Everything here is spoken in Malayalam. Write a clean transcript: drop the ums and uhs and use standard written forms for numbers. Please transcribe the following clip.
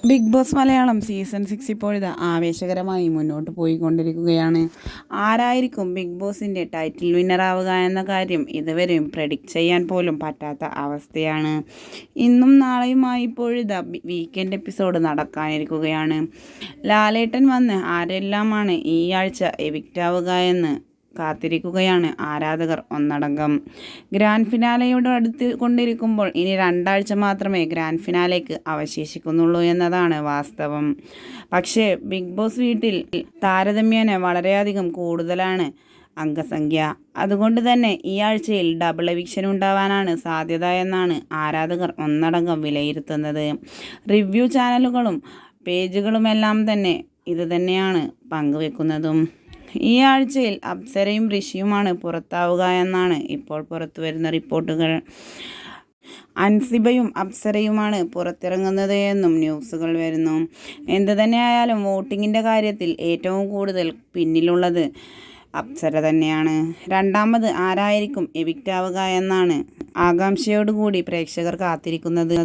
ബിഗ് ബോസ് മലയാളം സീസൺ 6 ഇപ്പോഴിതാ ആവേശകരമായി മുന്നോട്ട് പോയിക്കൊണ്ടിരിക്കുകയാണ്. ആരായിരിക്കും ബിഗ് ബോസിൻ്റെ ടൈറ്റിൽ വിന്നറാവുക എന്ന കാര്യം ഇതുവരെയും പ്രെഡിക്റ്റ് ചെയ്യാൻ പോലും പറ്റാത്ത അവസ്ഥയാണ്. ഇന്നും നാളെയുമായി ഇപ്പോഴിതാ വീക്കെൻഡ് എപ്പിസോഡ് നടക്കാനിരിക്കുകയാണ്. ലാലേട്ടൻ വന്ന് ആരെല്ലാമാണ് ഈ ആഴ്ച എവിക്റ്റ് ആവുക എന്ന് കാത്തിരിക്കുകയാണ് ആരാധകർ ഒന്നടങ്കം. ഗ്രാൻഡ് ഫിനാലയോട് അടുത്ത് കൊണ്ടിരിക്കുമ്പോൾ ഇനി 2 ആഴ്ച മാത്രമേ ഗ്രാൻഡ് ഫിനാലേക്ക് അവശേഷിക്കുന്നുള്ളൂ എന്നതാണ് വാസ്തവം. പക്ഷേ ബിഗ് ബോസ് വീട്ടിൽ താരതമ്യേന വളരെയധികം കൂടുതലാണ് അംഗസംഖ്യ. അതുകൊണ്ട് തന്നെ ഈ ആഴ്ചയിൽ ഡബിൾ എവിക്ഷൻ ഉണ്ടാവാനാണ് സാധ്യത എന്നാണ് ആരാധകർ ഒന്നടങ്കം വിലയിരുത്തുന്നത്. റിവ്യൂ ചാനലുകളും പേജുകളുമെല്ലാം തന്നെ ഇത് തന്നെയാണ് പങ്കുവെക്കുന്നതും. ഈ ആഴ്ചയിൽ അപ്സരയും ഋഷിയുമാണ് പുറത്താവുക എന്നാണ് ഇപ്പോൾ പുറത്തുവരുന്ന റിപ്പോർട്ടുകൾ. അൻസിബയും അപ്സരയുമാണ് പുറത്തിറങ്ങുന്നത് എന്നും ന്യൂസുകൾ വരുന്നു. എന്തു തന്നെയായാലും വോട്ടിങ്ങിൻ്റെ കാര്യത്തിൽ ഏറ്റവും കൂടുതൽ പിന്നിലുള്ളത് അപ്സര തന്നെയാണ്. രണ്ടാമത് ആരായിരിക്കും എവിക്റ്റ് ആവുക എന്നാണ് ആകാംക്ഷയോടുകൂടി പ്രേക്ഷകർ കാത്തിരിക്കുന്നത്.